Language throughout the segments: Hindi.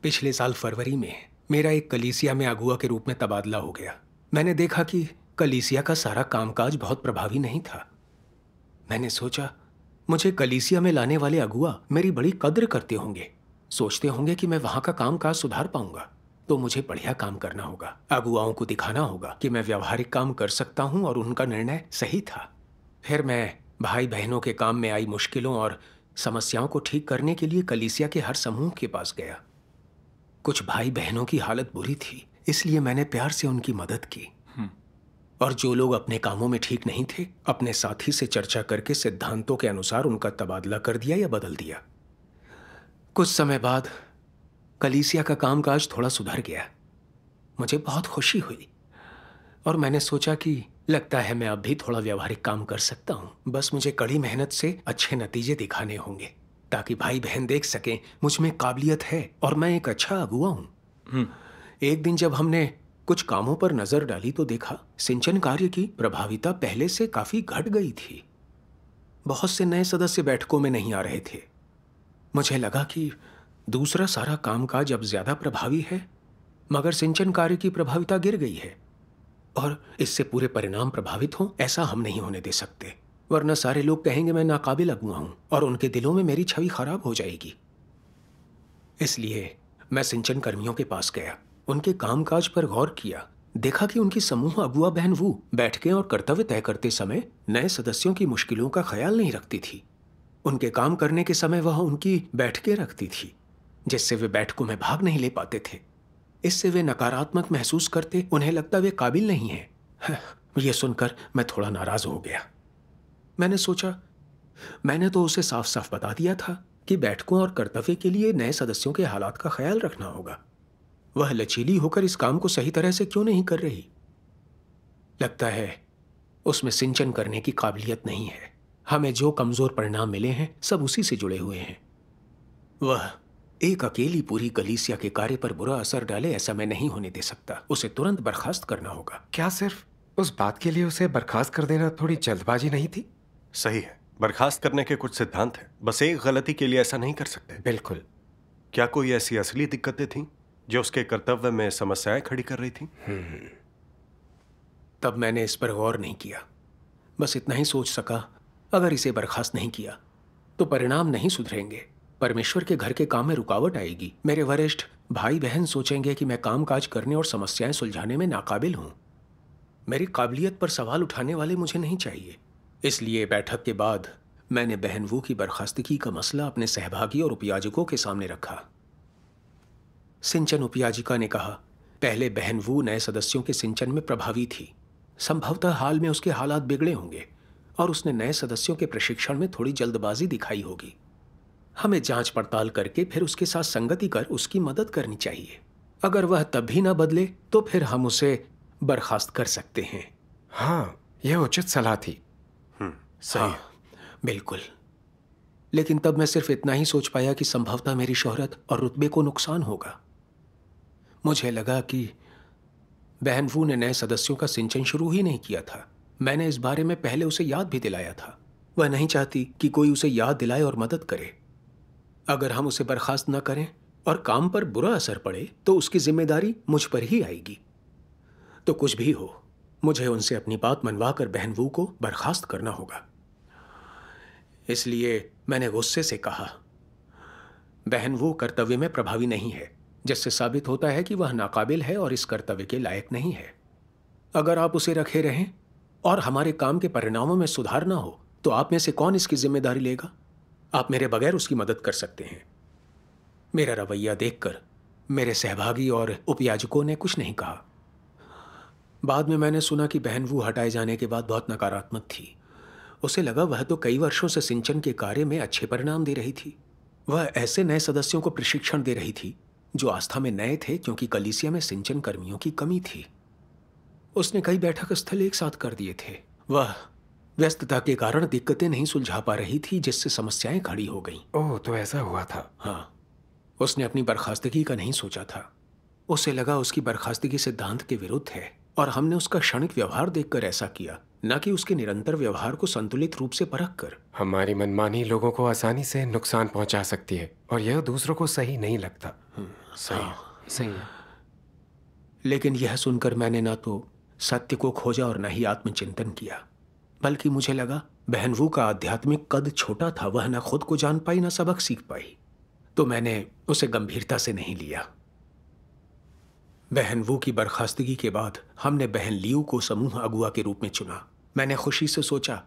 पिछले साल फरवरी में मेरा एक कलीसिया में अगुआ के रूप में तबादला हो गया। मैंने देखा कि कलीसिया का सारा कामकाज बहुत प्रभावी नहीं था। मैंने सोचा मुझे कलीसिया में लाने वाले अगुआ मेरी बड़ी कद्र करते होंगे, सोचते होंगे कि मैं वहां का कामकाज सुधार पाऊंगा। तो मुझे बढ़िया काम करना होगा, अगुआओं को दिखाना होगा कि मैं व्यावहारिक काम कर सकता हूं और उनका निर्णय सही था। फिर मैं भाई बहनों के काम में आई मुश्किलों और समस्याओं को ठीक करने के लिए कलीसिया के हर समूह के पास गया। कुछ भाई बहनों की हालत बुरी थी, इसलिए मैंने प्यार से उनकी मदद की। और जो लोग अपने कामों में ठीक नहीं थे, अपने साथी से चर्चा करके सिद्धांतों के अनुसार उनका तबादला कर दिया या बदल दिया। कुछ समय बाद कलीसिया का कामकाज थोड़ा सुधर गया। मुझे बहुत खुशी हुई और मैंने सोचा कि लगता है मैं अब भी थोड़ा व्यावहारिक काम कर सकता हूं। बस मुझे कड़ी मेहनत से अच्छे नतीजे दिखाने होंगे ताकि भाई बहन देख सकें मुझ में काबिलियत है और मैं एक अच्छा अगुआ हूं। एक दिन जब हमने कुछ कामों पर नजर डाली तो देखा सिंचन कार्य की प्रभाविता पहले से काफी घट गई थी। बहुत से नए सदस्य बैठकों में नहीं आ रहे थे। मुझे लगा कि दूसरा सारा कामकाज अब ज्यादा प्रभावी है, मगर सिंचन कार्य की प्रभाविता गिर गई है और इससे पूरे परिणाम प्रभावित हों, ऐसा हम नहीं होने दे सकते, वरना सारे लोग कहेंगे मैं नाकाबिल अगुआ हूं और उनके दिलों में मेरी छवि खराब हो जाएगी। इसलिए मैं सिंचन कर्मियों के पास गया, उनके कामकाज पर गौर किया, देखा कि उनकी समूह अगुआ बहन वो बैठकें और कर्तव्य तय करते समय नए सदस्यों की मुश्किलों का ख्याल नहीं रखती थी। उनके काम करने के समय वह उनकी बैठकें रखती थी, जिससे वे बैठकों में भाग नहीं ले पाते थे। इससे वे नकारात्मक महसूस करते, उन्हें लगता वे काबिल नहीं हैं। यह सुनकर मैं थोड़ा नाराज हो गया। मैंने सोचा मैंने तो उसे साफ साफ बता दिया था कि बैठकों और कर्तव्य के लिए नए सदस्यों के हालात का ख्याल रखना होगा। वह लचीली होकर इस काम को सही तरह से क्यों नहीं कर रही? लगता है उसमें सिंचन करने की काबिलियत नहीं है। हमें जो कमजोर परिणाम मिले हैं सब उसी से जुड़े हुए हैं। वह एक अकेली पूरी कलीसिया के कार्य पर बुरा असर डाले, ऐसा मैं नहीं होने दे सकता। उसे तुरंत बर्खास्त करना होगा। क्या सिर्फ उस बात के लिए उसे बर्खास्त कर देना थोड़ी जल्दबाजी नहीं थी? सही है, बर्खास्त करने के कुछ सिद्धांत हैं, बस एक गलती के लिए ऐसा नहीं कर सकते। बिल्कुल। क्या कोई ऐसी असली दिक्कतें थीं जो उसके कर्तव्य में समस्याएं खड़ी कर रही थीं? तब मैंने इस पर गौर नहीं किया, बस इतना ही सोच सका अगर इसे बर्खास्त नहीं किया तो परिणाम नहीं सुधरेंगे, परमेश्वर के घर के काम में रुकावट आएगी। मेरे वरिष्ठ भाई बहन सोचेंगे कि मैं कामकाज करने और समस्याएं सुलझाने में नाकाबिल हूं। मेरी काबिलियत पर सवाल उठाने वाले मुझे नहीं चाहिए। इसलिए बैठक के बाद मैंने बहन वो की बर्खास्तगी का मसला अपने सहभागी और उपयाजकों के सामने रखा। सिंचन उपयाजिका ने कहा, पहले बहन वो नए सदस्यों के सिंचन में प्रभावी थी। संभवतः हाल में उसके हालात बिगड़े होंगे और उसने नए सदस्यों के प्रशिक्षण में थोड़ी जल्दबाजी दिखाई होगी। हमें जांच पड़ताल करके फिर उसके साथ संगति कर उसकी मदद करनी चाहिए। अगर वह तब भी ना बदले तो फिर हम उसे बर्खास्त कर सकते हैं। हाँ, यह उचित सलाह थी। सही है। बिल्कुल। लेकिन तब मैं सिर्फ इतना ही सोच पाया कि संभवतः मेरी शोहरत और रुतबे को नुकसान होगा। मुझे लगा कि बहन वू ने नए सदस्यों का सिंचन शुरू ही नहीं किया था। मैंने इस बारे में पहले उसे याद भी दिलाया था। वह नहीं चाहती कि कोई उसे याद दिलाए और मदद करे। अगर हम उसे बर्खास्त न करें और काम पर बुरा असर पड़े तो उसकी जिम्मेदारी मुझ पर ही आएगी। तो कुछ भी हो, मुझे उनसे अपनी बात मनवा कर बहन वू को बर्खास्त करना होगा। इसलिए मैंने गुस्से से कहा, बहन वो कर्तव्य में प्रभावी नहीं है, जिससे साबित होता है कि वह नाकाबिल है और इस कर्तव्य के लायक नहीं है। अगर आप उसे रखे रहें और हमारे काम के परिणामों में सुधार ना हो तो आप में से कौन इसकी जिम्मेदारी लेगा? आप मेरे बगैर उसकी मदद कर सकते हैं। मेरा रवैया देखकर मेरे सहभागी और उपयाजकों ने कुछ नहीं कहा। बाद में मैंने सुना कि बहन वो हटाए जाने के बाद बहुत नकारात्मक थी। उसे लगा वह तो कई वर्षों से सिंचन के कार्य में अच्छे परिणाम दे रही थी। वह ऐसे नए सदस्यों को प्रशिक्षण दे रही थी जो आस्था में नए थे, क्योंकि कलीसिया में सिंचन कर्मियों की कमी थी। उसने कई बैठक स्थल एक साथ कर दिए थे। वह व्यस्तता के कारण दिक्कतें नहीं सुलझा पा रही थी, जिससे समस्याएं खड़ी हो गईं। ओह, तो ऐसा हुआ था। हाँ, उसने अपनी बर्खास्तगी का नहीं सोचा था। उसे लगा उसकी बर्खास्तगी सिद्धांत के विरुद्ध है। और हमने उसका क्षणिक व्यवहार देखकर ऐसा किया, न कि उसके निरंतर व्यवहार को संतुलित रूप से परख कर। हमारी मनमानी लोगों को आसानी से नुकसान पहुंचा सकती है और यह दूसरों को सही नहीं लगता। सही है। सही है। लेकिन यह सुनकर मैंने न तो सत्य को खोजा और न ही आत्मचिंतन किया, बल्कि मुझे लगा बहन वू का आध्यात्मिक कद छोटा था, वह न खुद को जान पाई न सबक सीख पाई, तो मैंने उसे गंभीरता से नहीं लिया। बहन वू की बर्खास्तगी के बाद हमने बहन लियू को समूह अगुआ के रूप में चुना। मैंने खुशी से सोचा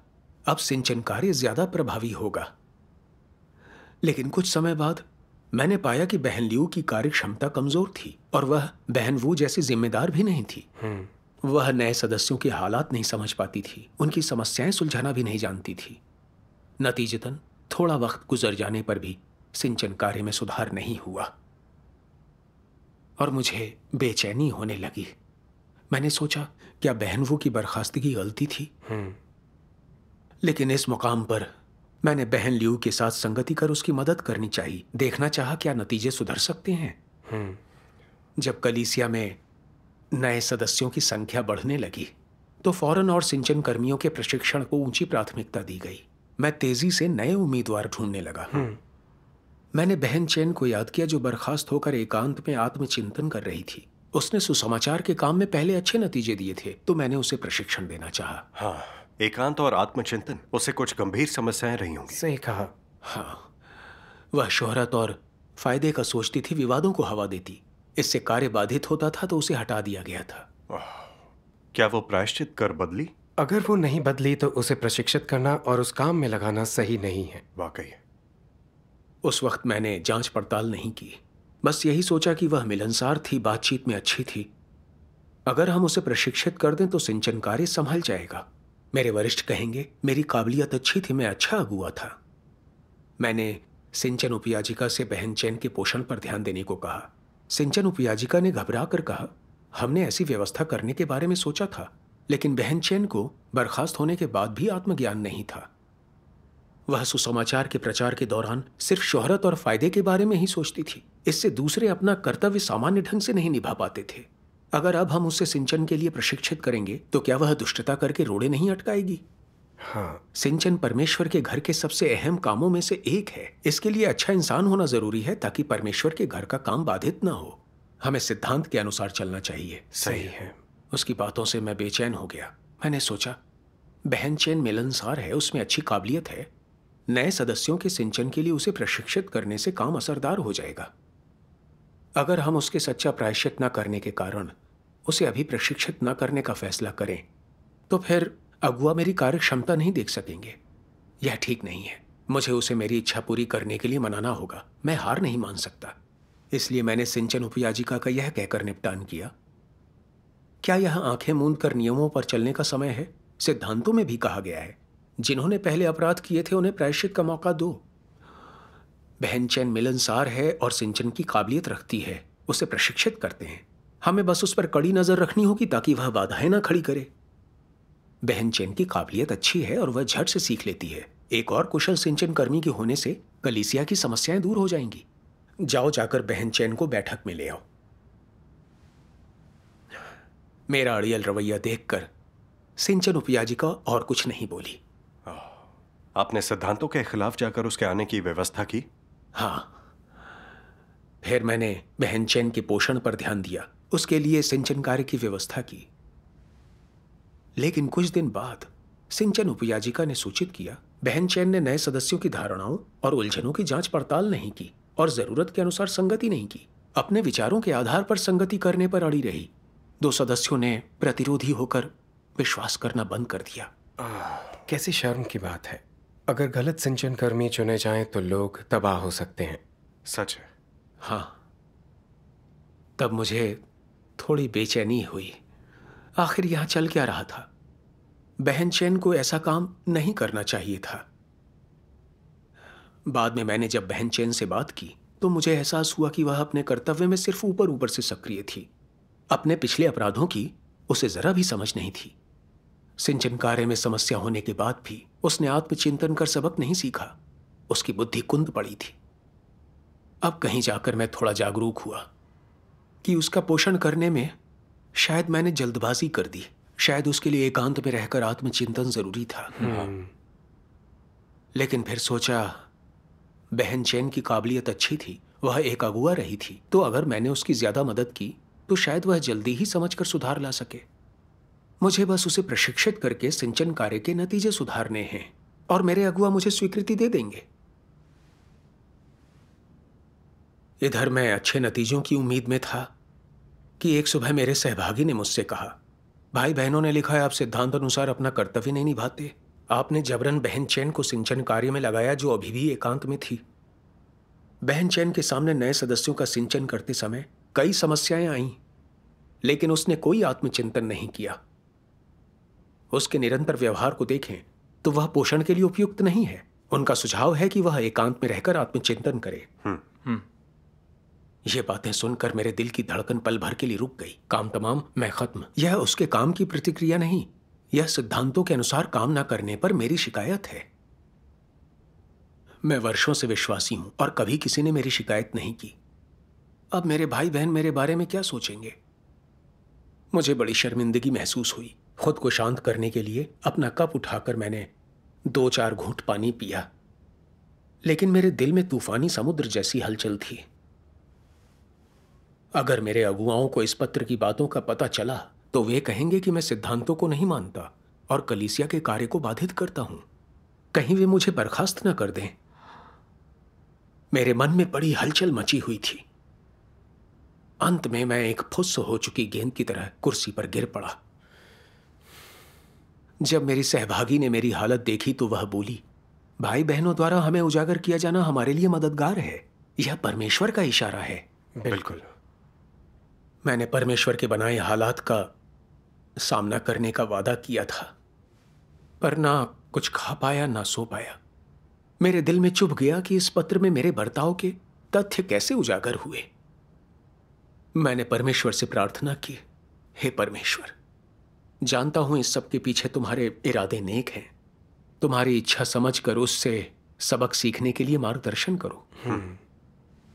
अब सिंचन कार्य ज्यादा प्रभावी होगा। लेकिन कुछ समय बाद मैंने पाया कि बहन लियू की कार्य क्षमता कमजोर थी और वह बहन वू जैसी जिम्मेदार भी नहीं थी। वह नए सदस्यों के हालात नहीं समझ पाती थी, उनकी समस्याएं सुलझाना भी नहीं जानती थी। नतीजतन थोड़ा वक्त गुजर जाने पर भी सिंचन कार्य में सुधार नहीं हुआ और मुझे बेचैनी होने लगी। मैंने सोचा क्या बहन वू की बर्खास्तगी गलती थी? लेकिन इस मुकाम पर मैंने बहन लियू के साथ संगति कर उसकी मदद करनी चाहिए, देखना चाहा क्या नतीजे सुधर सकते हैं। जब कलीसिया में नए सदस्यों की संख्या बढ़ने लगी तो फौरन और सिंचन कर्मियों के प्रशिक्षण को ऊंची प्राथमिकता दी गई। मैं तेजी से नए उम्मीदवार ढूंढने लगा। मैंने बहन चेन को याद किया जो बर्खास्त होकर एकांत में आत्मचिंतन कर रही थी। उसने सुसमाचार के काम में पहले अच्छे नतीजे दिए थे, तो मैंने उसे प्रशिक्षण देना चाहा। हाँ, एकांत और आत्मचिंतन, उसे कुछ गंभीर समस्याएं रही होंगी। सही कहा। हाँ, वह शोहरत और फायदे का सोचती थी, विवादों को हवा देती। इससे कार्य बाधित होता था तो उसे हटा दिया गया था। क्या वो प्रायश्चित कर बदली? अगर वो नहीं बदली तो उसे प्रशिक्षित करना और उस काम में लगाना सही नहीं है। वाकई। उस वक्त मैंने जांच पड़ताल नहीं की, बस यही सोचा कि वह मिलनसार थी, बातचीत में अच्छी थी। अगर हम उसे प्रशिक्षित कर दें तो सिंचन कार्य संभल जाएगा। मेरे वरिष्ठ कहेंगे मेरी काबिलियत अच्छी थी, मैं अच्छा अगुआ था। मैंने सिंचन उपयाजिका से बहन चैन के पोषण पर ध्यान देने को कहा। सिंचन उपयाजिका ने घबरा कर कहा, हमने ऐसी व्यवस्था करने के बारे में सोचा था, लेकिन बहन चैन को बर्खास्त होने के बाद भी आत्मज्ञान नहीं था। वह सुसमाचार के प्रचार के दौरान सिर्फ शोहरत और फायदे के बारे में ही सोचती थी। इससे दूसरे अपना कर्तव्य सामान्य ढंग से नहीं निभा पाते थे। अगर अब हम उसे सिंचन के लिए प्रशिक्षित करेंगे तो क्या वह दुष्टता करके रोड़े नहीं अटकाएगी? हाँ, सिंचन परमेश्वर के घर के सबसे अहम कामों में से एक है। इसके लिए अच्छा इंसान होना जरूरी है ताकि परमेश्वर के घर का काम बाधित न हो। हमें सिद्धांत के अनुसार चलना चाहिए। सही है। उसकी बातों से मैं बेचैन हो गया। मैंने सोचा बहन चैन मिलनसार है, उसमें अच्छी काबिलियत है। नए सदस्यों के सिंचन के लिए उसे प्रशिक्षित करने से काम असरदार हो जाएगा। अगर हम उसके सच्चा प्रायश्चित न करने के कारण उसे अभी प्रशिक्षित न करने का फैसला करें तो फिर अगुआ मेरी कार्य क्षमता नहीं देख सकेंगे। यह ठीक नहीं है। मुझे उसे मेरी इच्छा पूरी करने के लिए मनाना होगा। मैं हार नहीं मान सकता। इसलिए मैंने सिंचन उपयाजिका का यह कहकर निपटान किया, क्या यह आंखें मूंद कर नियमों पर चलने का समय है? सिद्धांतों में भी कहा गया है जिन्होंने पहले अपराध किए थे उन्हें प्रायश्चित का मौका दो। बहन चैन मिलनसार है और सिंचन की काबिलियत रखती है, उसे प्रशिक्षित करते हैं। हमें बस उस पर कड़ी नजर रखनी होगी ताकि वह बाधाएं ना खड़ी करे। बहन चैन की काबिलियत अच्छी है और वह झट से सीख लेती है। एक और कुशल सिंचन कर्मी के होने से कलीसिया की समस्याएं दूर हो जाएंगी। जाओ, जाकर बहन चैन को बैठक में ले आओ। मेरा अड़ियल रवैया देखकर सिंचन उपयाजिका और कुछ नहीं बोली। आपने सिद्धांतों के खिलाफ जाकर उसके आने की व्यवस्था की? हाँ, फिर मैंने बहन चैन के पोषण पर ध्यान दिया, उसके लिए सिंचन कार्य की व्यवस्था की। लेकिन कुछ दिन बाद सिंचन उपयाजिका ने सूचित किया बहन चैन ने नए सदस्यों की धारणाओं और उलझनों की जांच पड़ताल नहीं की और जरूरत के अनुसार संगति नहीं की। अपने विचारों के आधार पर संगति करने पर अड़ी रही। 2 सदस्यों ने प्रतिरोधी होकर विश्वास करना बंद कर दिया। कैसी शर्म की बात है। अगर गलत सिंचन कर्मी चुने जाएं तो लोग तबाह हो सकते हैं। सच है। हाँ, तब मुझे थोड़ी बेचैनी हुई। आखिर यहां चल क्या रहा था? बहन चैन को ऐसा काम नहीं करना चाहिए था। बाद में मैंने जब बहन चैन से बात की तो मुझे एहसास हुआ कि वह अपने कर्तव्य में सिर्फ ऊपर ऊपर से सक्रिय थी। अपने पिछले अपराधों की उसे जरा भी समझ नहीं थी। सिंचन कार्य में समस्या होने के बाद भी उसने आत्मचिंतन कर सबक नहीं सीखा। उसकी बुद्धि कुंद पड़ी थी। अब कहीं जाकर मैं थोड़ा जागरूक हुआ कि उसका पोषण करने में शायद मैंने जल्दबाजी कर दी। शायद उसके लिए एकांत में रहकर आत्मचिंतन जरूरी था। लेकिन फिर सोचा, बहन चैन की काबिलियत अच्छी थी, वह एक अगुआ रही थी, तो अगर मैंने उसकी ज्यादा मदद की तो शायद वह जल्दी ही समझकर सुधार ला सके। मुझे बस उसे प्रशिक्षित करके सिंचन कार्य के नतीजे सुधारने हैं और मेरे अगुआ मुझे स्वीकृति दे देंगे। इधर मैं अच्छे नतीजों की उम्मीद में था कि एक सुबह मेरे सहभागी ने मुझसे कहा, भाई बहनों ने लिखा है आप सिद्धांत अनुसार अपना कर्तव्य नहीं निभाते। आपने जबरन बहन चैन को सिंचन कार्य में लगाया जो अभी भी एकांत में थी। बहन चैन के सामने नए सदस्यों का सिंचन करते समय कई समस्याएं आईं, लेकिन उसने कोई आत्मचिंतन नहीं किया। उसके निरंतर व्यवहार को देखें तो वह पोषण के लिए उपयुक्त नहीं है। उनका सुझाव है कि वह एकांत में रहकर आत्मचिंतन करे। ये बातें सुनकर मेरे दिल की धड़कन पल भर के लिए रुक गई। काम तमाम, मैं खत्म। यह उसके काम की प्रतिक्रिया नहीं, यह सिद्धांतों के अनुसार काम ना करने पर मेरी शिकायत है। मैं वर्षों से विश्वासी हूं और कभी किसी ने मेरी शिकायत नहीं की। अब मेरे भाई बहन मेरे बारे में क्या सोचेंगे? मुझे बड़ी शर्मिंदगी महसूस हुई। खुद को शांत करने के लिए अपना कप उठाकर मैंने 2-4 घूंट पानी पिया, लेकिन मेरे दिल में तूफानी समुद्र जैसी हलचल थी। अगर मेरे अगुआओं को इस पत्र की बातों का पता चला तो वे कहेंगे कि मैं सिद्धांतों को नहीं मानता और कलीसिया के कार्य को बाधित करता हूं। कहीं वे मुझे बर्खास्त न कर दें। मेरे मन में बड़ी हलचल मची हुई थी। अंत में मैं एक फुस्स हो चुकी गेंद की तरह कुर्सी पर गिर पड़ा। जब मेरी सहभागी ने मेरी हालत देखी तो वह बोली, भाई बहनों द्वारा हमें उजागर किया जाना हमारे लिए मददगार है। यह परमेश्वर का इशारा है। बिल्कुल। मैंने परमेश्वर के बनाए हालात का सामना करने का वादा किया था, पर ना कुछ खा पाया ना सो पाया। मेरे दिल में चुभ गया कि इस पत्र में मेरे बर्ताव के तथ्य कैसे उजागर हुए। मैंने परमेश्वर से प्रार्थना की, हे परमेश्वर, जानता हूं इस सब के पीछे तुम्हारे इरादे नेक हैं। तुम्हारी इच्छा समझकर उससे सबक सीखने के लिए मार्गदर्शन करो।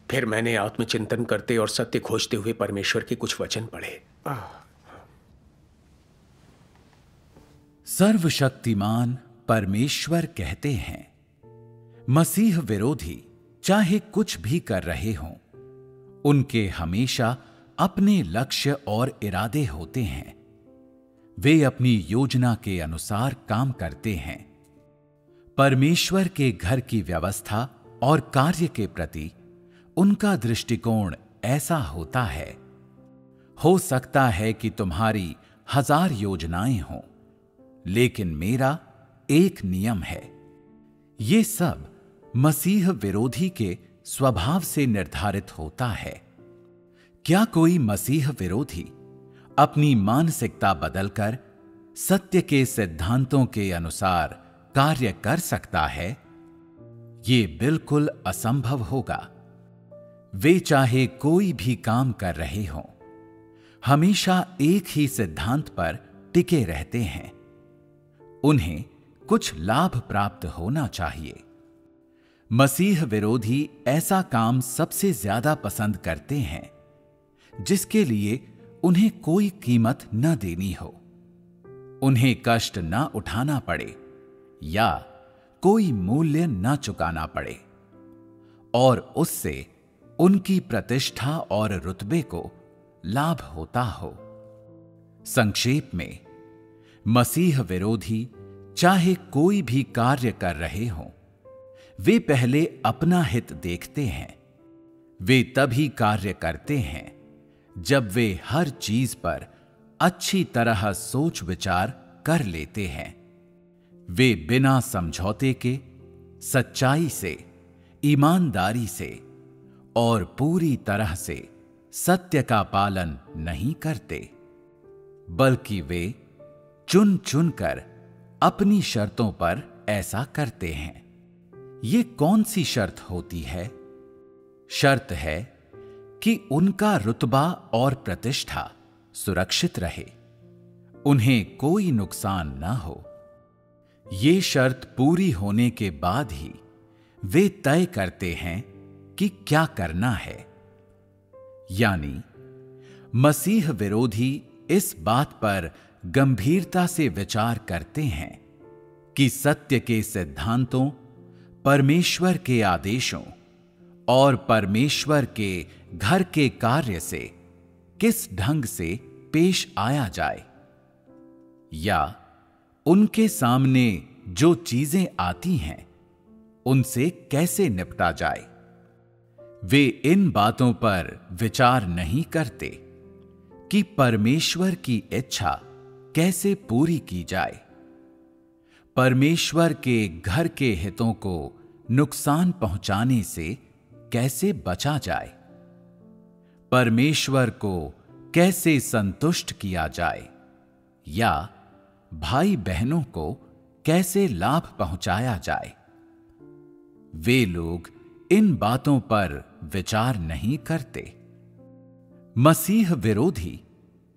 फिर मैंने आत्मचिंतन करते और सत्य खोजते हुए परमेश्वर के कुछ वचन पढ़े। सर्वशक्तिमान परमेश्वर कहते हैं, मसीह विरोधी चाहे कुछ भी कर रहे हों, उनके हमेशा अपने लक्ष्य और इरादे होते हैं। वे अपनी योजना के अनुसार काम करते हैं। परमेश्वर के घर की व्यवस्था और कार्य के प्रति उनका दृष्टिकोण ऐसा होता है। हो सकता है कि तुम्हारी 1000 योजनाएं हों, लेकिन मेरा एक नियम है। ये सब मसीह विरोधी के स्वभाव से निर्धारित होता है। क्या कोई मसीह विरोधी अपनी मानसिकता बदलकर सत्य के सिद्धांतों के अनुसार कार्य कर सकता है? ये बिल्कुल असंभव होगा। वे चाहे कोई भी काम कर रहे हों, हमेशा एक ही सिद्धांत पर टिके रहते हैं। उन्हें कुछ लाभ प्राप्त होना चाहिए। मसीह विरोधी ऐसा काम सबसे ज्यादा पसंद करते हैं जिसके लिए उन्हें कोई कीमत न देनी हो, उन्हें कष्ट न उठाना पड़े या कोई मूल्य न चुकाना पड़े, और उससे उनकी प्रतिष्ठा और रुतबे को लाभ होता हो। संक्षेप में, मसीह विरोधी चाहे कोई भी कार्य कर रहे हों, वे पहले अपना हित देखते हैं। वे तभी कार्य करते हैं जब वे हर चीज पर अच्छी तरह सोच विचार कर लेते हैं। वे बिना समझौते के सच्चाई से, ईमानदारी से और पूरी तरह से सत्य का पालन नहीं करते, बल्कि वे चुन चुनकर अपनी शर्तों पर ऐसा करते हैं। ये कौन सी शर्त होती है? शर्त है कि उनका रुतबा और प्रतिष्ठा सुरक्षित रहे, उन्हें कोई नुकसान न हो। ये शर्त पूरी होने के बाद ही वे तय करते हैं कि क्या करना है। यानी मसीह विरोधी इस बात पर गंभीरता से विचार करते हैं कि सत्य के सिद्धांतों, परमेश्वर के आदेशों और परमेश्वर के घर के कार्य से किस ढंग से पेश आया जाए, या उनके सामने जो चीजें आती हैं उनसे कैसे निपटा जाए। वे इन बातों पर विचार नहीं करते कि परमेश्वर की इच्छा कैसे पूरी की जाए, परमेश्वर के घर के हितों को नुकसान पहुंचाने से कैसे बचा जाए, परमेश्वर को कैसे संतुष्ट किया जाए, या भाई बहनों को कैसे लाभ पहुंचाया जाए। वे लोग इन बातों पर विचार नहीं करते। मसीह विरोधी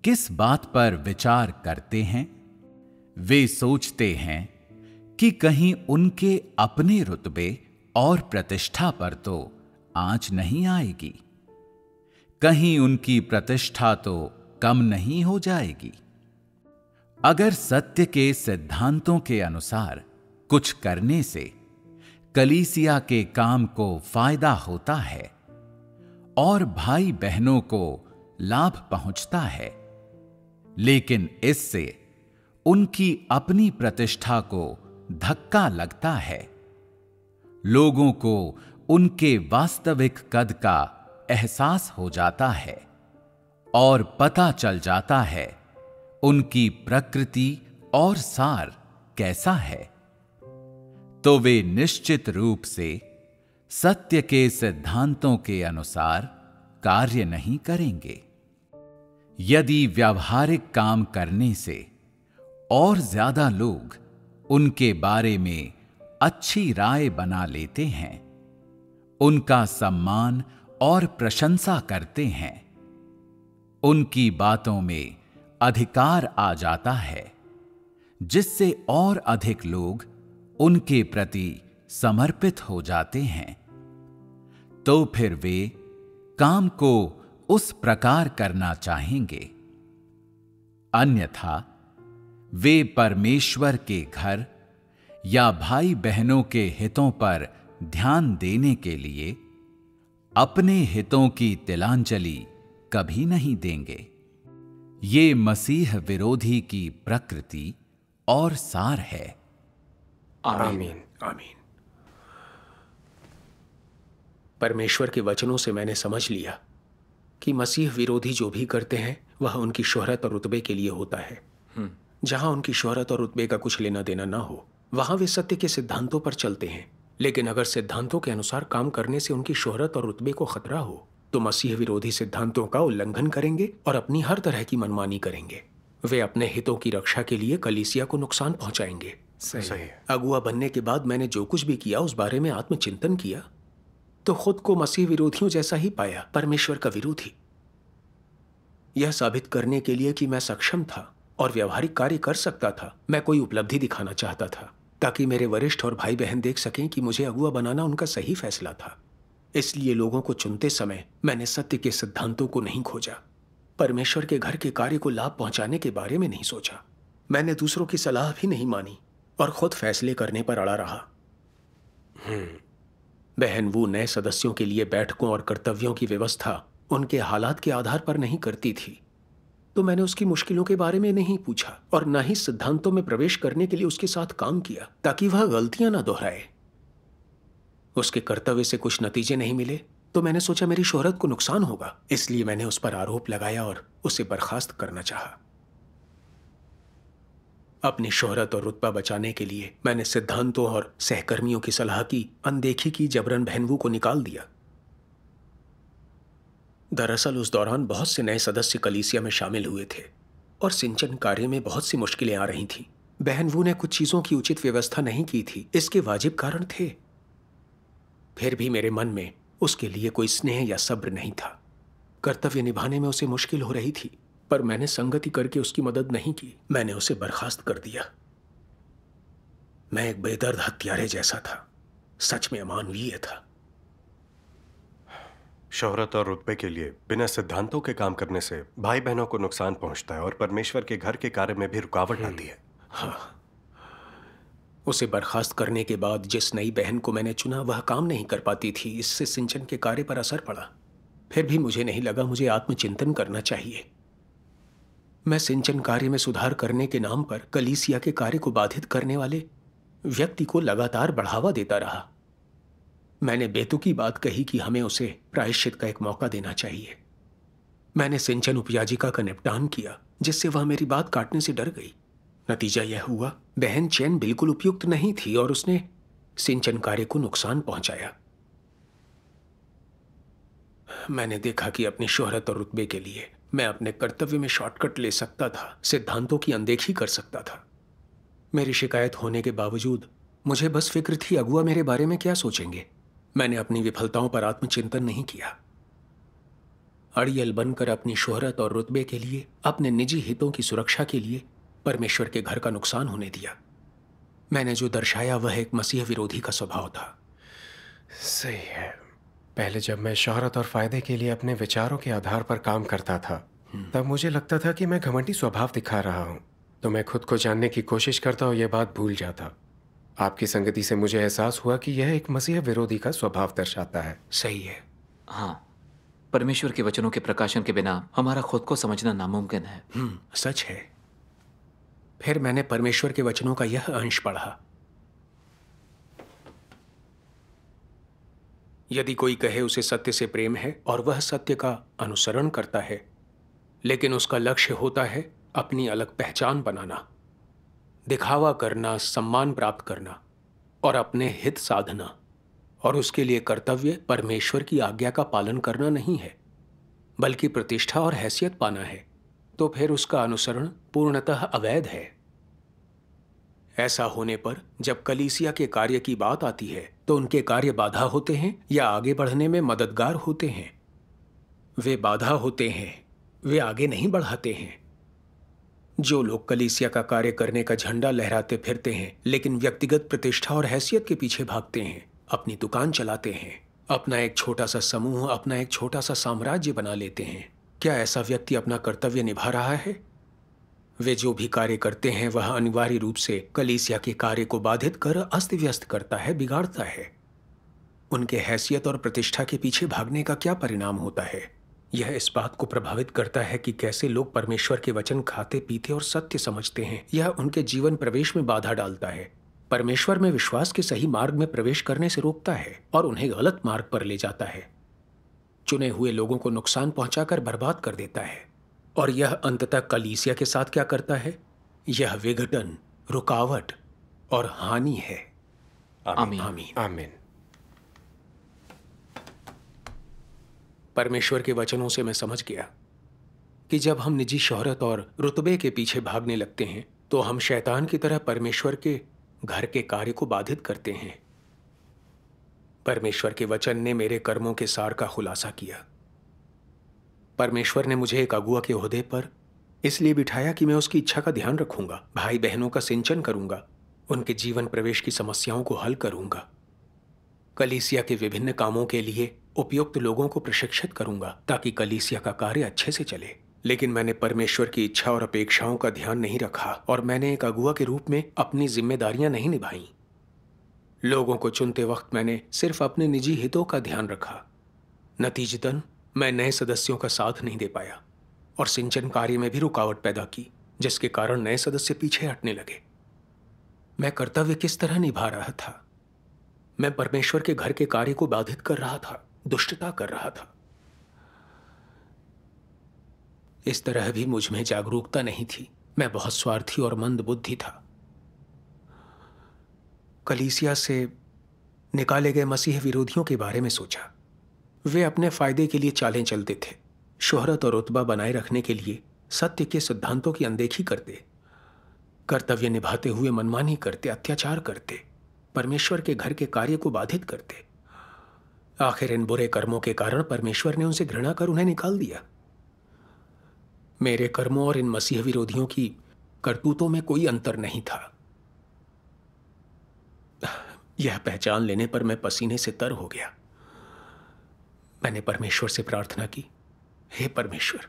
किस बात पर विचार करते हैं? वे सोचते हैं कि कहीं उनके अपने रुतबे और प्रतिष्ठा पर तो आंच नहीं आएगी, कहीं उनकी प्रतिष्ठा तो कम नहीं हो जाएगी। अगर सत्य के सिद्धांतों के अनुसार कुछ करने से कलीसिया के काम को फायदा होता है और भाई बहनों को लाभ पहुंचता है, लेकिन इससे उनकी अपनी प्रतिष्ठा को धक्का लगता है, लोगों को उनके वास्तविक कद का एहसास हो जाता है और पता चल जाता है उनकी प्रकृति और सार कैसा है, तो वे निश्चित रूप से सत्य के सिद्धांतों के अनुसार कार्य नहीं करेंगे। यदि व्यावहारिक काम करने से और ज्यादा लोग उनके बारे में अच्छी राय बना लेते हैं, उनका सम्मान और प्रशंसा करते हैं, उनकी बातों में अधिकार आ जाता है, जिससे और अधिक लोग उनके प्रति समर्पित हो जाते हैं, तो फिर वे काम को उस प्रकार करना चाहेंगे। अन्यथा वे परमेश्वर के घर या भाई बहनों के हितों पर ध्यान देने के लिए अपने हितों की तिलांजलि कभी नहीं देंगे। ये मसीह विरोधी की प्रकृति और सार है। आमीन। आमीन। परमेश्वर के वचनों से मैंने समझ लिया कि मसीह विरोधी जो भी करते हैं वह उनकी शोहरत और रुतबे के लिए होता है। जहां उनकी शोहरत और रुतबे का कुछ लेना देना ना हो, वहां वे सत्य के सिद्धांतों पर चलते हैं। लेकिन अगर सिद्धांतों के अनुसार काम करने से उनकी शोहरत और रुतबे को खतरा हो, तो मसीह विरोधी सिद्धांतों का उल्लंघन करेंगे और अपनी हर तरह की मनमानी करेंगे। वे अपने हितों की रक्षा के लिए कलीसिया को नुकसान पहुंचाएंगे। सही है। अगुआ बनने के बाद मैंने जो कुछ भी किया उस बारे में आत्मचिंतन किया तो खुद को मसीह विरोधियों जैसा ही पाया, परमेश्वर का विरोधी। यह साबित करने के लिए कि मैं सक्षम था और व्यवहारिक कार्य कर सकता था, मैं कोई उपलब्धि दिखाना चाहता था, ताकि मेरे वरिष्ठ और भाई बहन देख सकें कि मुझे अगुआ बनाना उनका सही फैसला था। इसलिए लोगों को चुनते समय मैंने सत्य के सिद्धांतों को नहीं खोजा, परमेश्वर के घर के कार्य को लाभ पहुंचाने के बारे में नहीं सोचा। मैंने दूसरों की सलाह भी नहीं मानी और खुद फैसले करने पर अड़ा रहा। बहन वो नए सदस्यों के लिए बैठकों और कर्तव्यों की व्यवस्था उनके हालात के आधार पर नहीं करती थी, तो मैंने उसकी मुश्किलों के बारे में नहीं पूछा और न ही सिद्धांतों में प्रवेश करने के लिए उसके साथ काम किया, ताकि वह गलतियां ना दोहराए। उसके कर्तव्य से कुछ नतीजे नहीं मिले तो मैंने सोचा मेरी शोहरत को नुकसान होगा, इसलिए मैंने उस पर आरोप लगाया और उसे बर्खास्त करना चाहा। अपनी शोहरत और रुतबा बचाने के लिए मैंने सिद्धांतों और सहकर्मियों की सलाह की अनदेखी की, जबरन बहनवू को निकाल दिया। दरअसल उस दौरान बहुत से नए सदस्य कलीसिया में शामिल हुए थे और सिंचन कार्य में बहुत सी मुश्किलें आ रही थीं। बहनवू ने कुछ चीजों की उचित व्यवस्था नहीं की थी, इसके वाजिब कारण थे। फिर भी मेरे मन में उसके लिए कोई स्नेह या सब्र नहीं था। कर्तव्य निभाने में उसे मुश्किल हो रही थी, पर मैंने संगति करके उसकी मदद नहीं की। मैंने उसे बर्खास्त कर दिया। मैं एक बेदर्द हत्यारे जैसा था, सच में अमानवीय था। शोहरत और रुतबे के लिए बिना सिद्धांतों के काम करने से भाई बहनों को नुकसान पहुंचता है और परमेश्वर के घर के कार्य में भी रुकावट आती है। हाँ, उसे बर्खास्त करने के बाद जिस नई बहन को मैंने चुना वह काम नहीं कर पाती थी। इससे सिंचन के कार्य पर असर पड़ा। फिर भी मुझे नहीं लगा मुझे आत्मचिंतन करना चाहिए। मैं सिंचन कार्य में सुधार करने के नाम पर कलीसिया के कार्य को बाधित करने वाले व्यक्ति को लगातार बढ़ावा देता रहा। मैंने बेतुकी बात कही कि हमें उसे प्रायश्चित का एक मौका देना चाहिए। मैंने सिंचन उपयाजिका का निपटान किया जिससे वह मेरी बात काटने से डर गई। नतीजा यह हुआ, बहन चैन बिल्कुल उपयुक्त नहीं थी और उसने सिंचन कार्य को नुकसान पहुंचाया। मैंने देखा कि अपनी शोहरत और रुतबे के लिए मैं अपने कर्तव्य में शॉर्टकट ले सकता था, सिद्धांतों की अनदेखी कर सकता था। मेरी शिकायत होने के बावजूद मुझे बस फिक्र थी अगुआ मेरे बारे में क्या सोचेंगे। मैंने अपनी विफलताओं पर आत्मचिंतन नहीं किया। अड़ियल बनकर अपनी शोहरत और रुतबे के लिए, अपने निजी हितों की सुरक्षा के लिए परमेश्वर के घर का नुकसान होने दिया। मैंने जो दर्शाया वह एक मसीह विरोधी का स्वभाव था। सही है। पहले जब मैं शोहरत और फायदे के लिए अपने विचारों के आधार पर काम करता था तब मुझे लगता था कि मैं घमंडी स्वभाव दिखा रहा हूँ, तो मैं खुद को जानने की कोशिश करता और यह बात भूल जाता। आपकी संगति से मुझे एहसास हुआ कि यह एक मसीह विरोधी का स्वभाव दर्शाता है। सही है। हाँ, परमेश्वर के वचनों के प्रकाशन के बिना हमारा खुद को समझना नामुमकिन है। सच है। फिर मैंने परमेश्वर के वचनों का यह अंश पढ़ा। यदि कोई कहे उसे सत्य से प्रेम है और वह सत्य का अनुसरण करता है, लेकिन उसका लक्ष्य होता है अपनी अलग पहचान बनाना, दिखावा करना, सम्मान प्राप्त करना और अपने हित साधना, और उसके लिए कर्तव्य परमेश्वर की आज्ञा का पालन करना नहीं है बल्कि प्रतिष्ठा और हैसियत पाना है, तो फिर उसका अनुसरण पूर्णतः अवैध है। ऐसा होने पर जब कलीसिया के कार्य की बात आती है तो उनके कार्य बाधा होते हैं या आगे बढ़ने में मददगार होते हैं? वे बाधा होते हैं, वे आगे नहीं बढ़ाते हैं। जो लोग कलीसिया का कार्य करने का झंडा लहराते फिरते हैं लेकिन व्यक्तिगत प्रतिष्ठा और हैसियत के पीछे भागते हैं, अपनी दुकान चलाते हैं, अपना एक छोटा सा समूह, अपना एक छोटा सा साम्राज्य बना लेते हैं, क्या ऐसा व्यक्ति अपना कर्तव्य निभा रहा है? वे जो भी कार्य करते हैं वह अनिवार्य रूप से कलीसिया के कार्य को बाधित कर अस्त व्यस्त करता है, बिगाड़ता है। उनके हैसियत और प्रतिष्ठा के पीछे भागने का क्या परिणाम होता है? यह इस बात को प्रभावित करता है कि कैसे लोग परमेश्वर के वचन खाते पीते और सत्य समझते हैं। यह उनके जीवन प्रवेश में बाधा डालता है, परमेश्वर में विश्वास के सही मार्ग में प्रवेश करने से रोकता है और उन्हें गलत मार्ग पर ले जाता है। चुने हुए लोगों को नुकसान पहुंचाकर बर्बाद कर देता है। और यह अंततः कलीसिया के साथ क्या करता है? यह विघटन, रुकावट और हानि है। आमीन। आमीन। आमीन। परमेश्वर के वचनों से मैं समझ गया कि जब हम निजी शोहरत और रुतबे के पीछे भागने लगते हैं तो हम शैतान की तरह परमेश्वर के घर के कार्य को बाधित करते हैं। परमेश्वर के वचन ने मेरे कर्मों के सार का खुलासा किया। परमेश्वर ने मुझे एक अगुआ के ओहदे पर इसलिए बिठाया कि मैं उसकी इच्छा का ध्यान रखूंगा, भाई बहनों का सिंचन करूंगा, उनके जीवन प्रवेश की समस्याओं को हल करूंगा, कलीसिया के विभिन्न कामों के लिए उपयुक्त लोगों को प्रशिक्षित करूंगा ताकि कलीसिया का कार्य अच्छे से चले। लेकिन मैंने परमेश्वर की इच्छा और अपेक्षाओं का ध्यान नहीं रखा और मैंने एक अगुआ के रूप में अपनी जिम्मेदारियां नहीं निभाई। लोगों को चुनते वक्त मैंने सिर्फ अपने निजी हितों का ध्यान रखा। नतीजतन मैं नए सदस्यों का साथ नहीं दे पाया और सिंचन कार्य में भी रुकावट पैदा की, जिसके कारण नए सदस्य पीछे हटने लगे। मैं कर्तव्य किस तरह निभा रहा था? मैं परमेश्वर के घर के कार्य को बाधित कर रहा था, दुष्टता कर रहा था। इस तरह भी मुझ में जागरूकता नहीं थी। मैं बहुत स्वार्थी और मंद बुद्धि था। कलीसिया से निकाले गए मसीह विरोधियों के बारे में सोचा। वे अपने फायदे के लिए चालें चलते थे, शोहरत और रुतबा बनाए रखने के लिए सत्य के सिद्धांतों की अनदेखी करते, कर्तव्य निभाते हुए मनमानी करते, अत्याचार करते, परमेश्वर के घर के कार्य को बाधित करते। आखिर इन बुरे कर्मों के कारण परमेश्वर ने उनसे घृणा कर उन्हें निकाल दिया। मेरे कर्मों और इन मसीह विरोधियों की करतूतों में कोई अंतर नहीं था। यह पहचान लेने पर मैं पसीने से तर हो गया। मैंने परमेश्वर से प्रार्थना की, हे परमेश्वर,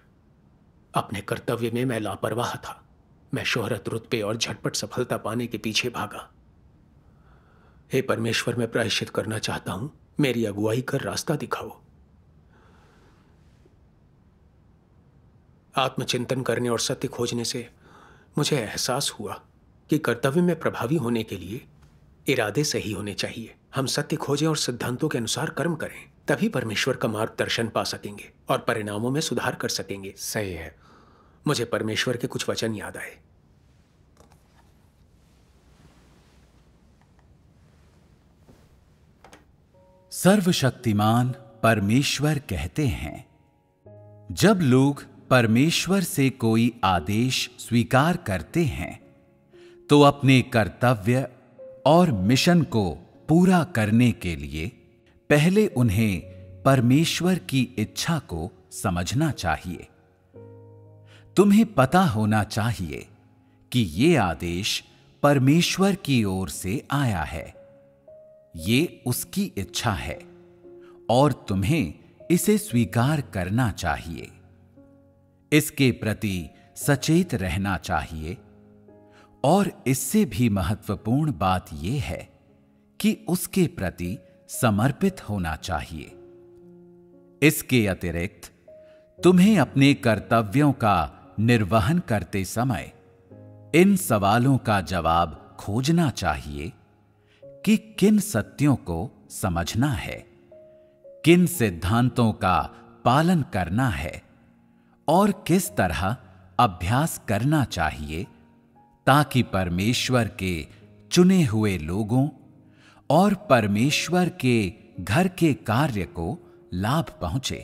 अपने कर्तव्य में मैं लापरवाह था। मैं शोहरत, रुतबे और झटपट सफलता पाने के पीछे भागा। हे परमेश्वर, मैं प्रायश्चित करना चाहता हूं, मेरी अगुवाई कर रास्ता दिखाओ। आत्मचिंतन करने और सत्य खोजने से मुझे एहसास हुआ कि कर्तव्य में प्रभावी होने के लिए इरादे सही होने चाहिए। हम सत्य खोजें और सिद्धांतों के अनुसार कर्म करें, तभी परमेश्वर का मार्गदर्शन पा सकेंगे और परिणामों में सुधार कर सकेंगे। सही है। मुझे परमेश्वर के कुछ वचन याद आए। सर्वशक्तिमान परमेश्वर कहते हैं, जब लोग परमेश्वर से कोई आदेश स्वीकार करते हैं तो अपने कर्तव्य और मिशन को पूरा करने के लिए पहले उन्हें परमेश्वर की इच्छा को समझना चाहिए। तुम्हें पता होना चाहिए कि ये आदेश परमेश्वर की ओर से आया है। ये उसकी इच्छा है और तुम्हें इसे स्वीकार करना चाहिए। इसके प्रति सचेत रहना चाहिए और इससे भी महत्वपूर्ण बात यह है कि उसके प्रति समर्पित होना चाहिए। इसके अतिरिक्त तुम्हें अपने कर्तव्यों का निर्वहन करते समय इन सवालों का जवाब खोजना चाहिए कि किन सत्यों को समझना है, किन सिद्धांतों का पालन करना है और किस तरह अभ्यास करना चाहिए ताकि परमेश्वर के चुने हुए लोगों और परमेश्वर के घर के कार्य को लाभ पहुंचे।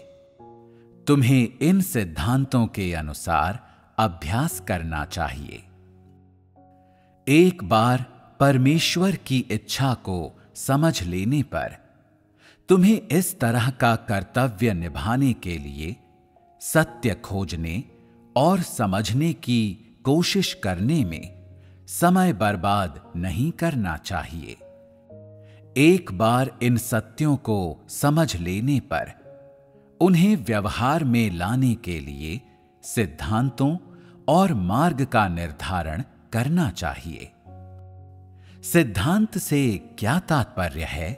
तुम्हें इन सिद्धांतों के अनुसार अभ्यास करना चाहिए। एक बार परमेश्वर की इच्छा को समझ लेने पर तुम्हें इस तरह का कर्तव्य निभाने के लिए सत्य खोजने और समझने की कोशिश करने में समय बर्बाद नहीं करना चाहिए। एक बार इन सत्यों को समझ लेने पर उन्हें व्यवहार में लाने के लिए सिद्धांतों और मार्ग का निर्धारण करना चाहिए। सिद्धांत से क्या तात्पर्य है?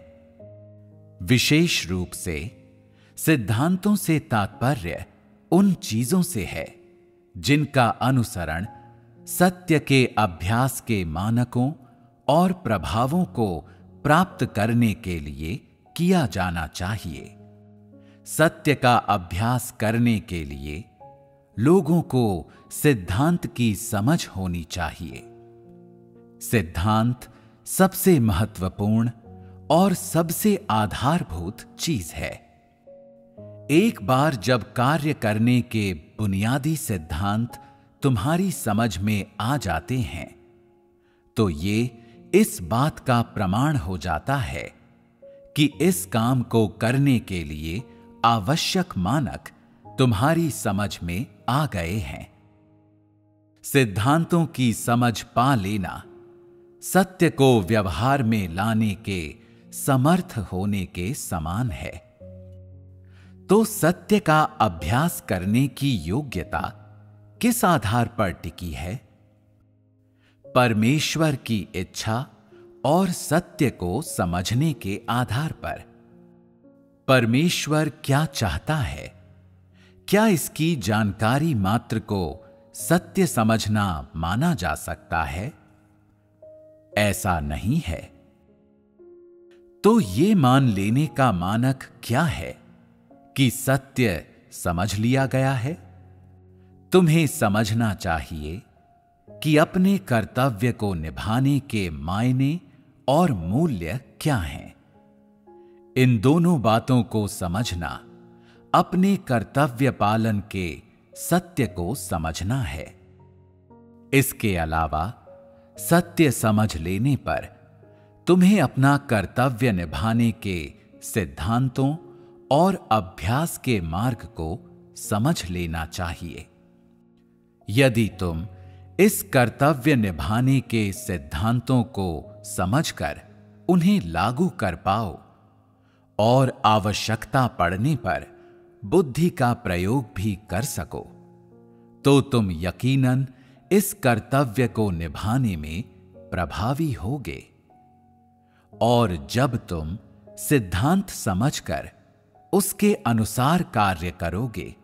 विशेष रूप से सिद्धांतों से तात्पर्य उन चीजों से है जिनका अनुसरण सत्य के अभ्यास के मानकों और प्रभावों को प्राप्त करने के लिए किया जाना चाहिए। सत्य का अभ्यास करने के लिए लोगों को सिद्धांत की समझ होनी चाहिए। सिद्धांत सबसे महत्वपूर्ण और सबसे आधारभूत चीज है। एक बार जब कार्य करने के बुनियादी सिद्धांत तुम्हारी समझ में आ जाते हैं तो ये इस बात का प्रमाण हो जाता है कि इस काम को करने के लिए आवश्यक मानक तुम्हारी समझ में आ गए हैं। सिद्धांतों की समझ पा लेना सत्य को व्यवहार में लाने के समर्थ होने के समान है। तो सत्य का अभ्यास करने की योग्यता किस आधार पर टिकी है? परमेश्वर की इच्छा और सत्य को समझने के आधार पर। परमेश्वर क्या चाहता है, क्या इसकी जानकारी मात्र को सत्य समझना माना जा सकता है? ऐसा नहीं है। तो ये मान लेने का मानक क्या है कि सत्य समझ लिया गया है? तुम्हें समझना चाहिए कि अपने कर्तव्य को निभाने के मायने और मूल्य क्या हैं। इन दोनों बातों को समझना अपने कर्तव्य पालन के सत्य को समझना है। इसके अलावा सत्य समझ लेने पर तुम्हें अपना कर्तव्य निभाने के सिद्धांतों और अभ्यास के मार्ग को समझ लेना चाहिए। यदि तुम इस कर्तव्य निभाने के सिद्धांतों को समझकर उन्हें लागू कर पाओ और आवश्यकता पड़ने पर बुद्धि का प्रयोग भी कर सको, तो तुम यकीनन इस कर्तव्य को निभाने में प्रभावी होगे। और जब तुम सिद्धांत समझकर उसके अनुसार कार्य करोगे,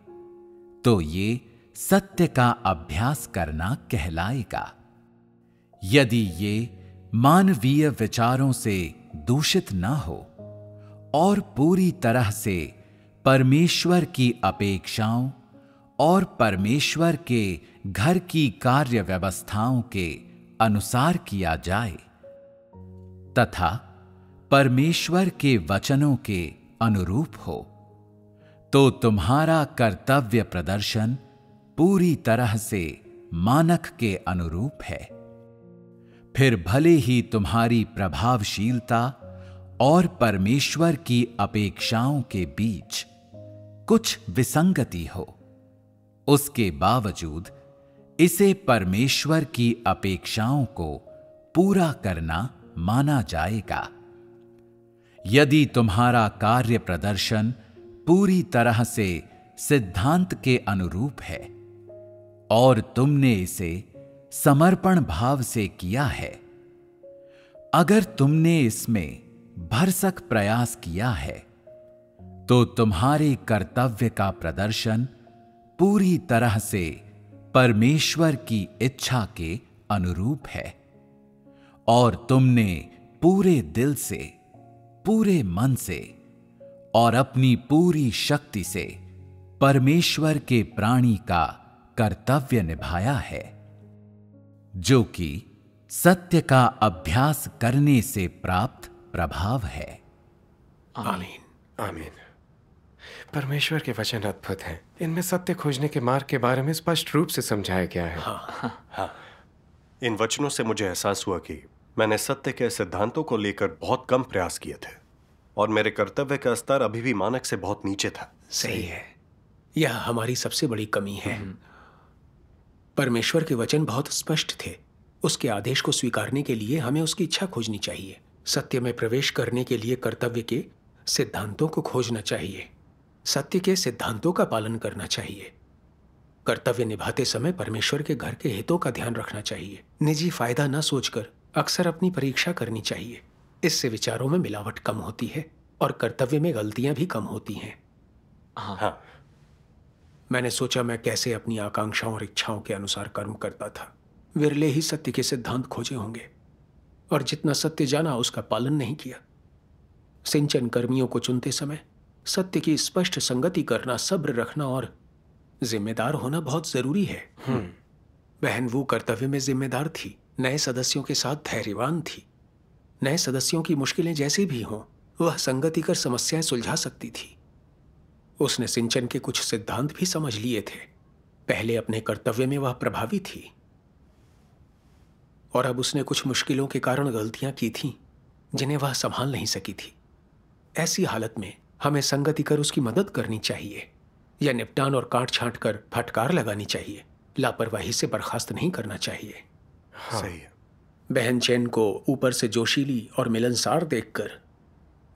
तो ये सत्य का अभ्यास करना कहलाएगा। यदि ये मानवीय विचारों से दूषित न हो और पूरी तरह से परमेश्वर की अपेक्षाओं और परमेश्वर के घर की कार्य व्यवस्थाओं के अनुसार किया जाए तथा परमेश्वर के वचनों के अनुरूप हो, तो तुम्हारा कर्तव्य प्रदर्शन पूरी तरह से मानक के अनुरूप है। फिर भले ही तुम्हारी प्रभावशीलता और परमेश्वर की अपेक्षाओं के बीच कुछ विसंगति हो, उसके बावजूद इसे परमेश्वर की अपेक्षाओं को पूरा करना माना जाएगा। यदि तुम्हारा कार्य प्रदर्शन पूरी तरह से सिद्धांत के अनुरूप है और तुमने इसे समर्पण भाव से किया है, अगर तुमने इसमें भरसक प्रयास किया है, तो तुम्हारे कर्तव्य का प्रदर्शन पूरी तरह से परमेश्वर की इच्छा के अनुरूप है और तुमने पूरे दिल से, पूरे मन से और अपनी पूरी शक्ति से परमेश्वर के प्राणी का कर्तव्य निभाया है, जो कि सत्य का अभ्यास करने से प्राप्त प्रभाव है। आमीन। आमीन। परमेश्वर के वचन अद्भुत हैं। इनमें सत्य खोजने के मार्ग के बारे में स्पष्ट रूप से समझाया गया है। हाँ, इन वचनों से मुझे एहसास हुआ कि मैंने सत्य के सिद्धांतों को लेकर बहुत कम प्रयास किए थे और मेरे कर्तव्य का स्तर अभी भी मानक से बहुत नीचे था। सही है, यह हमारी सबसे बड़ी कमी है। परमेश्वर के वचन बहुत स्पष्ट थे। उसके आदेश को स्वीकारने के लिए हमें उसकी इच्छा खोजनी चाहिए। सत्य में प्रवेश करने के लिए कर्तव्य के सिद्धांतों को खोजना चाहिए। सत्य के सिद्धांतों का पालन करना चाहिए। कर्तव्य निभाते समय परमेश्वर के घर के हितों का ध्यान रखना चाहिए। निजी फायदा न सोचकर अक्सर अपनी परीक्षा करनी चाहिए। इससे विचारों में मिलावट कम होती है और कर्तव्य में गलतियां भी कम होती हैं। हाँ, मैंने सोचा मैं कैसे अपनी आकांक्षाओं और इच्छाओं के अनुसार कर्म करता था। विरले ही सत्य के सिद्धांत खोजे होंगे और जितना सत्य जाना उसका पालन नहीं किया। सिंचन कर्मियों को चुनते समय सत्य की स्पष्ट संगति करना, सब्र रखना और जिम्मेदार होना बहुत जरूरी है। बहन वो कर्तव्य में जिम्मेदार थी, नए सदस्यों के साथ धैर्यवान थी। नए सदस्यों की मुश्किलें जैसी भी हों, वह संगति कर समस्याएं सुलझा सकती थी। उसने सिंचन के कुछ सिद्धांत भी समझ लिए थे। पहले अपने कर्तव्य में वह प्रभावी थी और अब उसने कुछ मुश्किलों के कारण गलतियां की थीं जिन्हें वह संभाल नहीं सकी थी। ऐसी हालत में हमें संगति कर उसकी मदद करनी चाहिए या निपटान और काट छांट कर फटकार लगानी चाहिए। लापरवाही से बर्खास्त नहीं करना चाहिए। सही है। बहन चैन को ऊपर से जोशीली और मिलनसार देखकर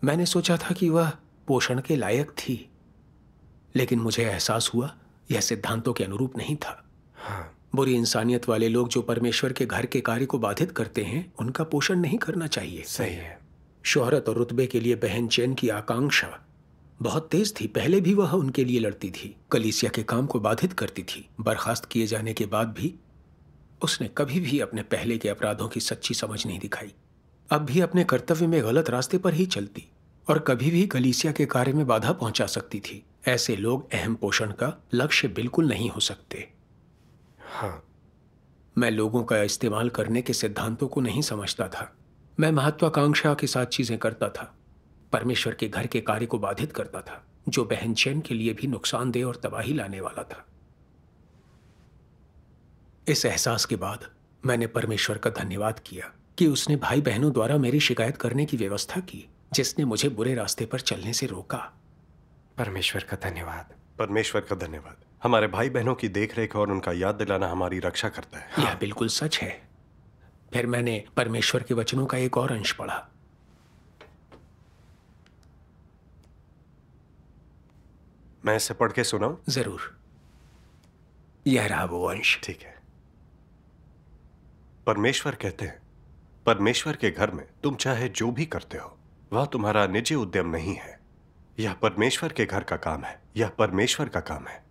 मैंने सोचा था कि वह पोषण के लायक थी, लेकिन मुझे एहसास हुआ यह सिद्धांतों के अनुरूप नहीं था। बुरी इंसानियत वाले लोग जो परमेश्वर के घर के कार्य को बाधित करते हैं, उनका पोषण नहीं करना चाहिए। सही है। शोहरत और रुतबे के लिए बहन चैन की आकांक्षा बहुत तेज थी। पहले भी वह उनके लिए लड़ती थी, कलीसिया के काम को बाधित करती थी। बर्खास्त किए जाने के बाद भी उसने कभी भी अपने पहले के अपराधों की सच्ची समझ नहीं दिखाई। अब भी अपने कर्तव्य में गलत रास्ते पर ही चलती और कभी भी कलीसिया के कार्य में बाधा पहुंचा सकती थी। ऐसे लोग अहम पोषण का लक्ष्य बिल्कुल नहीं हो सकते। मैं लोगों का इस्तेमाल करने के सिद्धांतों को नहीं समझता था। मैं महत्वाकांक्षा के साथ चीजें करता था, परमेश्वर के घर के कार्य को बाधित करता था, जो बहन चैन के लिए भी नुकसानदेह और तबाही लाने वाला था। इस एहसास के बाद मैंने परमेश्वर का धन्यवाद किया कि उसने भाई बहनों द्वारा मेरी शिकायत करने की व्यवस्था की, जिसने मुझे बुरे रास्ते पर चलने से रोका। परमेश्वर का धन्यवाद। परमेश्वर का धन्यवाद। हमारे भाई बहनों की देखरेख और उनका याद दिलाना हमारी रक्षा करता है। यह बिल्कुल सच है। फिर मैंने परमेश्वर के वचनों का एक और अंश पढ़ा। मैं इसे पढ़ के सुनाऊं? जरूर। यह रहा वो अंश। ठीक है। परमेश्वर कहते हैं, परमेश्वर के घर में तुम चाहे जो भी करते हो वह तुम्हारा निजी उद्यम नहीं है। यह परमेश्वर के घर का काम है, यह परमेश्वर का काम है।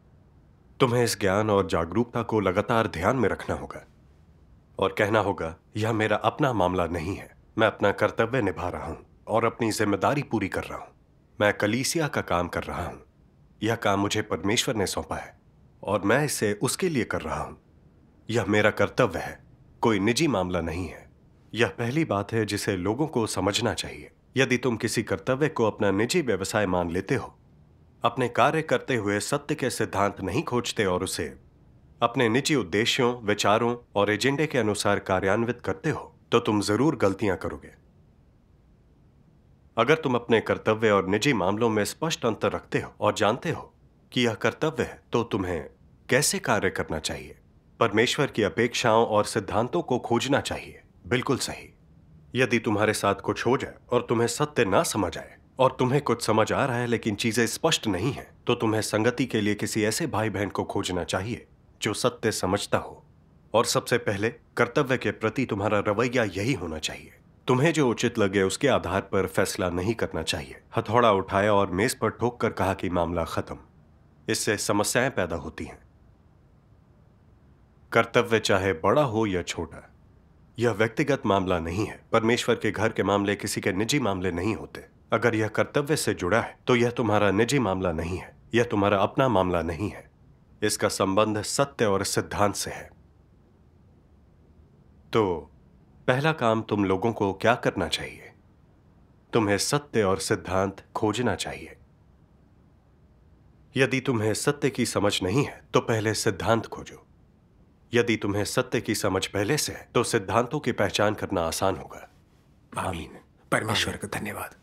तुम्हें इस ज्ञान और जागरूकता को लगातार ध्यान में रखना होगा और कहना होगा, यह मेरा अपना मामला नहीं है। मैं अपना कर्तव्य निभा रहा हूं और अपनी जिम्मेदारी पूरी कर रहा हूं। मैं कलीसिया का काम कर रहा हूं। यह काम मुझे परमेश्वर ने सौंपा है और मैं इसे उसके लिए कर रहा हूं। यह मेरा कर्तव्य है, कोई निजी मामला नहीं है। यह पहली बात है जिसे लोगों को समझना चाहिए। यदि तुम किसी कर्तव्य को अपना निजी व्यवसाय मान लेते हो, अपने कार्य करते हुए सत्य के सिद्धांत नहीं खोजते और उसे अपने निजी उद्देश्यों, विचारों और एजेंडे के अनुसार कार्यान्वित करते हो, तो तुम जरूर गलतियां करोगे। अगर तुम अपने कर्तव्य और निजी मामलों में स्पष्ट अंतर रखते हो और जानते हो कि यह कर्तव्य है, तो तुम्हें कैसे कार्य करना चाहिए। परमेश्वर की अपेक्षाओं और सिद्धांतों को खोजना चाहिए। बिल्कुल सही। यदि तुम्हारे साथ कुछ हो जाए और तुम्हें सत्य ना समझ आए और तुम्हें कुछ समझ आ रहा है लेकिन चीजें स्पष्ट नहीं है, तो तुम्हें संगति के लिए किसी ऐसे भाई बहन को खोजना चाहिए जो सत्य समझता हो। और सबसे पहले कर्तव्य के प्रति तुम्हारा रवैया यही होना चाहिए। तुम्हें जो उचित लगे उसके आधार पर फैसला नहीं करना चाहिए। हथौड़ा उठाया और मेज पर ठोक कर कहा कि मामला खत्म। इससे समस्याएं पैदा होती हैं। कर्तव्य चाहे बड़ा हो या छोटा, यह व्यक्तिगत मामला नहीं है। परमेश्वर के घर के मामले किसी के निजी मामले नहीं होते। अगर यह कर्तव्य से जुड़ा है तो यह तुम्हारा निजी मामला नहीं है, यह तुम्हारा अपना मामला नहीं है। इसका संबंध सत्य और सिद्धांत से है। तो पहला काम तुम लोगों को क्या करना चाहिए? तुम्हें सत्य और सिद्धांत खोजना चाहिए। यदि तुम्हें सत्य की समझ नहीं है तो पहले सिद्धांत खोजो। यदि तुम्हें सत्य की समझ पहले से है तो सिद्धांतों की पहचान करना आसान होगा। आमीन। परमेश्वर का धन्यवाद।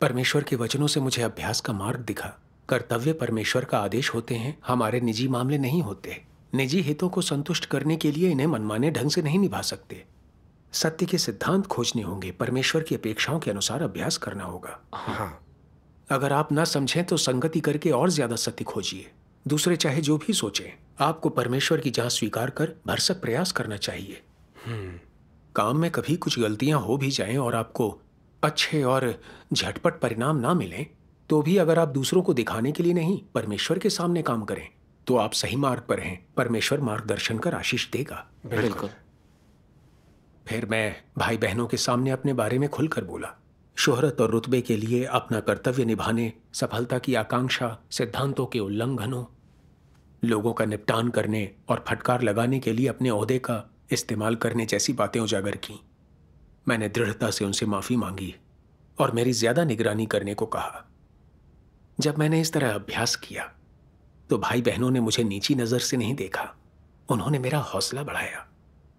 परमेश्वर के वचनों से मुझे अभ्यास का मार्ग दिखा। कर्तव्य परमेश्वर का आदेश होते हैं, हमारे निजी मामले नहीं होते। निजी हितों को संतुष्ट करने के लिए इन्हें मनमाने ढंग से नहीं निभा सकते। सत्य के सिद्धांत खोजने होंगे, परमेश्वर की अपेक्षाओं के अनुसार अभ्यास करना होगा। हाँ। अगर आप ना समझें तो संगति करके और ज्यादा सत्य खोजिए। दूसरे चाहे जो भी सोचें, आपको परमेश्वर की जांच स्वीकार कर भरसक प्रयास करना चाहिए। काम में कभी कुछ गलतियां हो भी जाएं और आपको अच्छे और झटपट परिणाम ना मिलें, तो भी अगर आप दूसरों को दिखाने के लिए नहीं, परमेश्वर के सामने काम करें, तो आप सही मार्ग पर हैं। परमेश्वर मार्गदर्शन कर आशीष देगा। बिल्कुल। फिर मैं भाई बहनों के सामने अपने बारे में खुलकर बोला। शोहरत और रुतबे के लिए अपना कर्तव्य निभाने, सफलता की आकांक्षा, सिद्धांतों के उल्लंघनों, लोगों का निपटान करने और फटकार लगाने के लिए अपने ओहदे का इस्तेमाल करने जैसी बातें उजागर की। मैंने दृढ़ता से उनसे माफी मांगी और मेरी ज्यादा निगरानी करने को कहा। जब मैंने इस तरह अभ्यास किया तो भाई बहनों ने मुझे नीची नजर से नहीं देखा। उन्होंने मेरा हौसला बढ़ाया।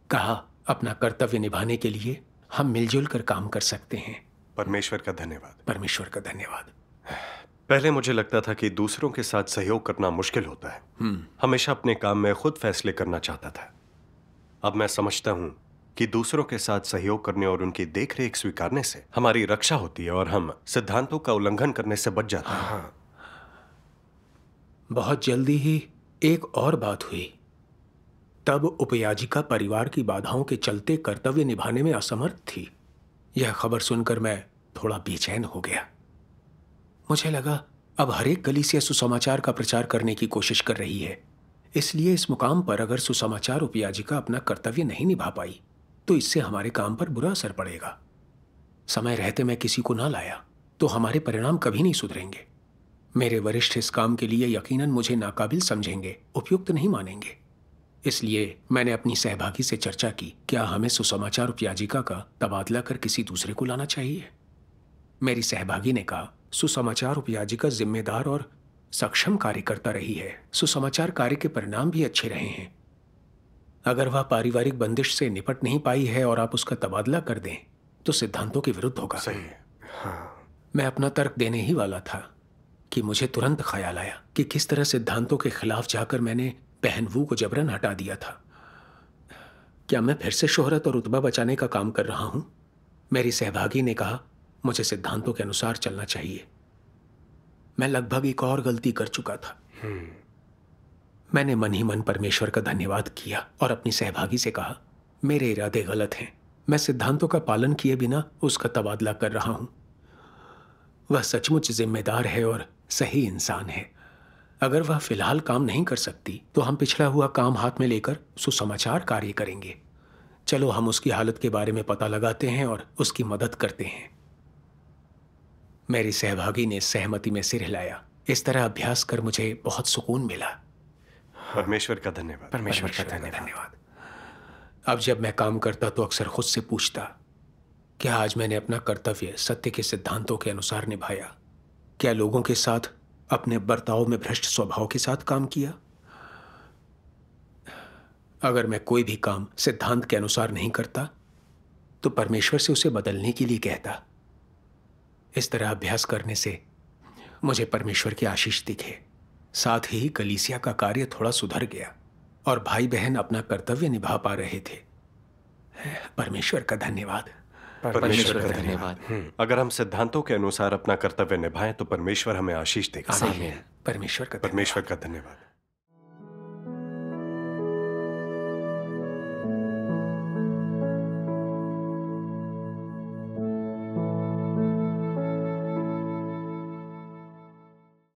कहा, अपना कर्तव्य निभाने के लिए हम मिलजुल कर काम कर सकते हैं। परमेश्वर का धन्यवाद। परमेश्वर का धन्यवाद। पहले मुझे लगता था कि दूसरों के साथ सहयोग करना मुश्किल होता है। हमेशा अपने काम में खुद फैसले करना चाहता था। अब मैं समझता हूं कि दूसरों के साथ सहयोग करने और उनकी देखरेख स्वीकारने से हमारी रक्षा होती है और हम सिद्धांतों का उल्लंघन करने से बच जाते हैं। हाँ। बहुत जल्दी ही एक और बात हुई। तब उपयाजिका परिवार की बाधाओं के चलते कर्तव्य निभाने में असमर्थ थी। यह खबर सुनकर मैं थोड़ा बेचैन हो गया। मुझे लगा अब हर एक कलीसिया सुसमाचार का प्रचार करने की कोशिश कर रही है, इसलिए इस मुकाम पर अगर सुसमाचार उपयाजिका अपना कर्तव्य नहीं निभा पाई तो इससे हमारे काम पर बुरा असर पड़ेगा। समय रहते मैं किसी को ना लाया तो हमारे परिणाम कभी नहीं सुधरेंगे। मेरे वरिष्ठ इस काम के लिए यकीनन मुझे नाकाबिल समझेंगे, उपयुक्त नहीं मानेंगे। इसलिए मैंने अपनी सहभागी से चर्चा की, क्या हमें सुसमाचार उपयाजिका का तबादला कर किसी दूसरे को लाना चाहिए। मेरी सहभागी ने कहा, सुसमाचार उपयाजिका जिम्मेदार और सक्षम कार्यकर्ता रही है। सुसमाचार कार्य के परिणाम भी अच्छे रहे हैं। अगर वह पारिवारिक बंदिश से निपट नहीं पाई है और आप उसका तबादला कर दें तो सिद्धांतों के विरुद्ध होगा। सही है। हाँ। मैं अपना तर्क देने ही वाला था कि मुझे तुरंत ख्याल आया कि किस तरह सिद्धांतों के खिलाफ जाकर मैंने बहन वू को जबरन हटा दिया था। क्या मैं फिर से शोहरत और रुतबा बचाने का काम कर रहा हूं? मेरी सहभागी ने कहा, मुझे सिद्धांतों के अनुसार चलना चाहिए। मैं लगभग एक और गलती कर चुका था। मैंने मन ही मन परमेश्वर का धन्यवाद किया और अपनी सहभागी से कहा, मेरे इरादे गलत हैं। मैं सिद्धांतों का पालन किए बिना उसका तबादला कर रहा हूं। वह सचमुच जिम्मेदार है और सही इंसान है। अगर वह फिलहाल काम नहीं कर सकती तो हम पिछड़ा हुआ काम हाथ में लेकर सुसमाचार कार्य करेंगे। चलो हम उसकी हालत के बारे में पता लगाते हैं और उसकी मदद करते हैं। मेरी सहभागी ने सहमति में सिर हिलाया। इस तरह अभ्यास कर मुझे बहुत सुकून मिला। परमेश्वर का धन्यवाद। परमेश्वर का धन्यवाद। अब जब मैं काम करता तो अक्सर खुद से पूछता, क्या आज मैंने अपना कर्तव्य सत्य के सिद्धांतों के अनुसार निभाया? क्या लोगों के साथ अपने बर्ताव में भ्रष्ट स्वभाव के साथ काम किया? अगर मैं कोई भी काम सिद्धांत के अनुसार नहीं करता तो परमेश्वर से उसे बदलने के लिए कहता। इस तरह अभ्यास करने से मुझे परमेश्वर की आशीष दिखे। साथ ही कलीसिया का कार्य थोड़ा सुधर गया और भाई बहन अपना कर्तव्य निभा पा रहे थे। परमेश्वर का धन्यवाद। परमेश्वर का धन्यवाद। अगर हम सिद्धांतों के अनुसार अपना कर्तव्य निभाएं तो परमेश्वर हमें आशीष देगा। सही है। परमेश्वर का परमेश्वर का धन्यवाद।